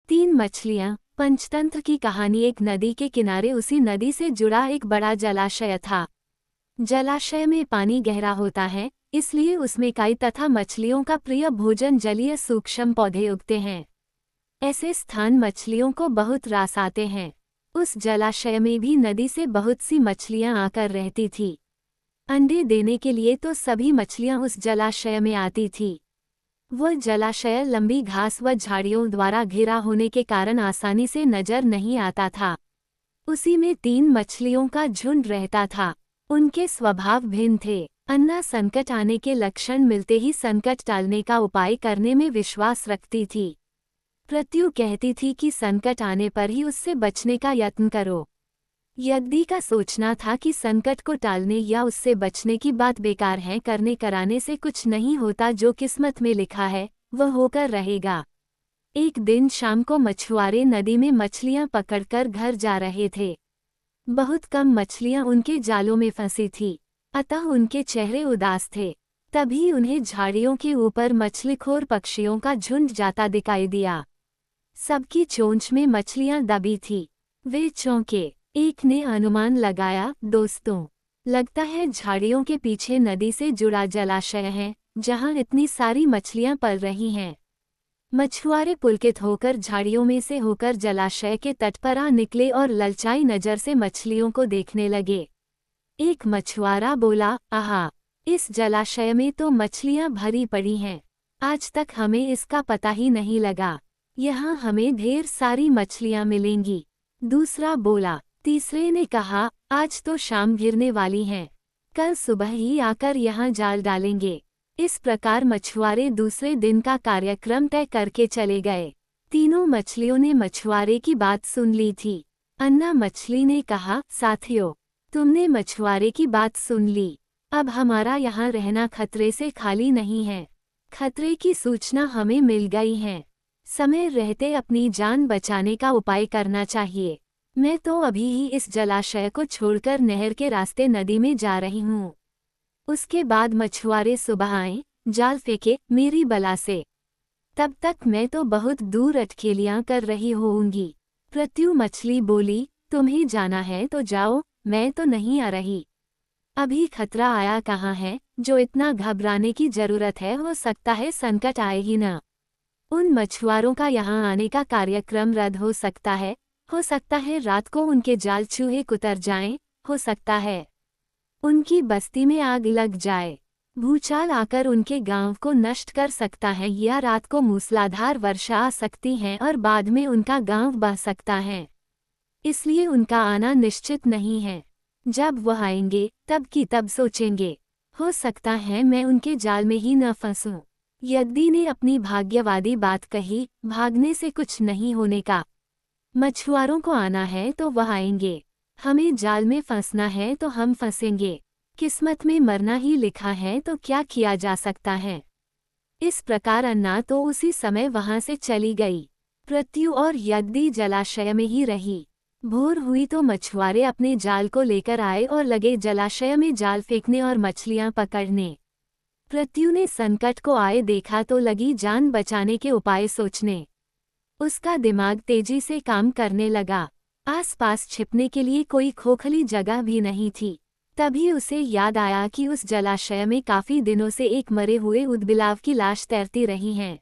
तीन मछलियां। पंचतंत्र की कहानी। एक नदी के किनारे उसी नदी से जुड़ा एक बड़ा जलाशय था। जलाशय में पानी गहरा होता है, इसलिए उसमें काई तथा मछलियों का प्रिय भोजन जलीय सूक्ष्म पौधे उगते हैं। ऐसे स्थान मछलियों को बहुत रास आते हैं। उस जलाशय में भी नदी से बहुत सी मछलियां आकर रहती थी। अंडे देने के लिए तो सभी मछलियां उस जलाशय में आती थी। वह जलाशय लंबी घास व झाड़ियों द्वारा घिरा होने के कारण आसानी से नजर नहीं आता था। उसी में तीन मछलियों का झुंड रहता था। उनके स्वभाव भिन्न थे। अन्ना संकट आने के लक्षण मिलते ही संकट टालने का उपाय करने में विश्वास रखती थी। प्रत्यु कहती थी कि संकट आने पर ही उससे बचने का यत्न करो। यद्दी का सोचना था कि संकट को टालने या उससे बचने की बात बेकार है। करने कराने से कुछ नहीं होता, जो किस्मत में लिखा है वह होकर रहेगा। एक दिन शाम को मछुआरे नदी में मछलियां पकड़कर घर जा रहे थे। बहुत कम मछलियां उनके जालों में फंसी थी, अतः उनके चेहरे उदास थे। तभी उन्हें झाड़ियों के ऊपर मछलीखोर पक्षियों का झुंड जाता दिखाई दिया। सबकी चोंच में मछलियां दबी थी। वे चौंके। एक ने अनुमान लगाया, दोस्तों, लगता है झाड़ियों के पीछे नदी से जुड़ा जलाशय है, जहां इतनी सारी मछलियां पल रही हैं। मछुआरे पुलकित होकर झाड़ियों में से होकर जलाशय के तट पर आ निकले और ललचाई नजर से मछलियों को देखने लगे। एक मछुआरा बोला, आहा, इस जलाशय में तो मछलियां भरी पड़ी हैं। आज तक हमें इसका पता ही नहीं लगा। यहाँ हमें ढेर सारी मछलियां मिलेंगी। दूसरा बोला। तीसरे ने कहा, आज तो शाम गिरने वाली है, कल सुबह ही आकर यहाँ जाल डालेंगे। इस प्रकार मछुआरे दूसरे दिन का कार्यक्रम तय करके चले गए। तीनों मछलियों ने मछुआरे की बात सुन ली थी। अन्ना मछली ने कहा, साथियों, तुमने मछुआरे की बात सुन ली। अब हमारा यहाँ रहना खतरे से खाली नहीं है। खतरे की सूचना हमें मिल गई है। समय रहते अपनी जान बचाने का उपाय करना चाहिए। मैं तो अभी ही इस जलाशय को छोड़कर नहर के रास्ते नदी में जा रही हूँ। उसके बाद मछुआरे सुबह आए, जाल फेंके मेरी बला से। तब तक मैं तो बहुत दूर अटखेलियां कर रही होऊंगी। प्रत्यु मछली बोली, तुम्हें जाना है तो जाओ, मैं तो नहीं आ रही। अभी खतरा आया कहाँ है, जो इतना घबराने की जरूरत है। हो सकता है संकट आए ही न। उन मछुआरों का यहाँ आने का कार्यक्रम रद्द हो सकता है। हो सकता है रात को उनके जाल चूहे कुतर जाएं। हो सकता है उनकी बस्ती में आग लग जाए। भूचाल आकर उनके गांव को नष्ट कर सकता है, या रात को मूसलाधार वर्षा आ सकती है और बाद में उनका गांव बह सकता है। इसलिए उनका आना निश्चित नहीं है। जब वह आएंगे तब की तब सोचेंगे। हो सकता है मैं उनके जाल में ही न फंसूं। यद्दी ने अपनी भाग्यवादी बात कही, भागने से कुछ नहीं होने का। मछुआरों को आना है तो वह आएंगे। हमें जाल में फंसना है तो हम फंसेंगे। किस्मत में मरना ही लिखा है तो क्या किया जा सकता है। इस प्रकार अन्ना तो उसी समय वहां से चली गई। प्रत्यु और यद्दी जलाशय में ही रही। भोर हुई तो मछुआरे अपने जाल को लेकर आए और लगे जलाशय में जाल फेंकने और मछलियां पकड़ने। प्रत्यु ने संकट को आए देखा तो लगी जान बचाने के उपाय सोचने। उसका दिमाग तेजी से काम करने लगा। आसपास छिपने के लिए कोई खोखली जगह भी नहीं थी। तभी उसे याद आया कि उस जलाशय में काफी दिनों से एक मरे हुए ऊदबिलाव की लाश तैरती रही है।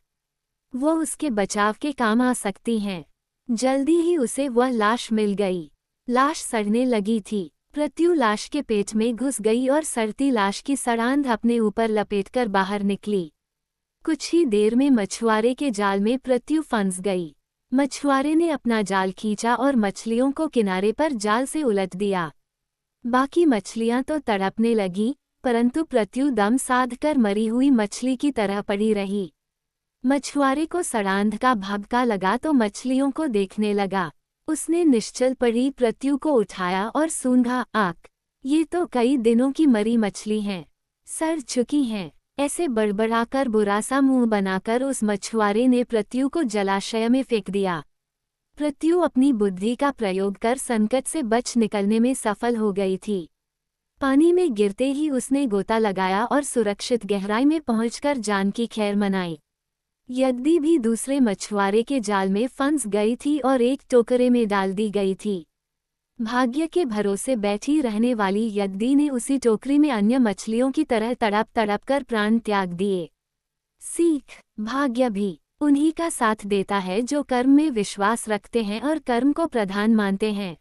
वो उसके बचाव के काम आ सकती हैं। जल्दी ही उसे वह लाश मिल गई। लाश सड़ने लगी थी। प्रत्यु लाश के पेट में घुस गई और सड़ती लाश की सड़ांध अपने ऊपर लपेटकर बाहर निकली। कुछ ही देर में मछुआरे के जाल में प्रत्यु फंस गई। मछुआरे ने अपना जाल खींचा और मछलियों को किनारे पर जाल से उलट दिया। बाकी मछलियां तो तड़पने लगी, परंतु प्रत्यु दम साधकर मरी हुई मछली की तरह पड़ी रही। मछुआरे को सड़ांध का भभका लगा तो मछलियों को देखने लगा। उसने निश्चल पड़ी प्रत्यु को उठाया और सूंघा, आक, ये तो कई दिनों की मरी मछली हैं, सड़ चुकी हैं। ऐसे बड़बड़ाकर बुरा सा मुंह बनाकर उस मछुआरे ने प्रत्यु को जलाशय में फेंक दिया। प्रत्यु अपनी बुद्धि का प्रयोग कर संकट से बच निकलने में सफल हो गई थी। पानी में गिरते ही उसने गोता लगाया और सुरक्षित गहराई में पहुंचकर जान की खैर मनाई। यद्दी भी दूसरे मछुआरे के जाल में फंस गई थी और एक टोकरे में डाल दी गई थी। भाग्य के भरोसे बैठी रहने वाली यद्दी ने उसी टोकरी में अन्य मछलियों की तरह तड़प तड़प कर प्राण त्याग दिए। सीख, भाग्य भी उन्हीं का साथ देता है जो कर्म में विश्वास रखते हैं और कर्म को प्रधान मानते हैं।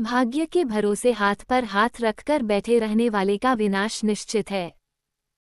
भाग्य के भरोसे हाथ पर हाथ रखकर बैठे रहने वाले का विनाश निश्चित है।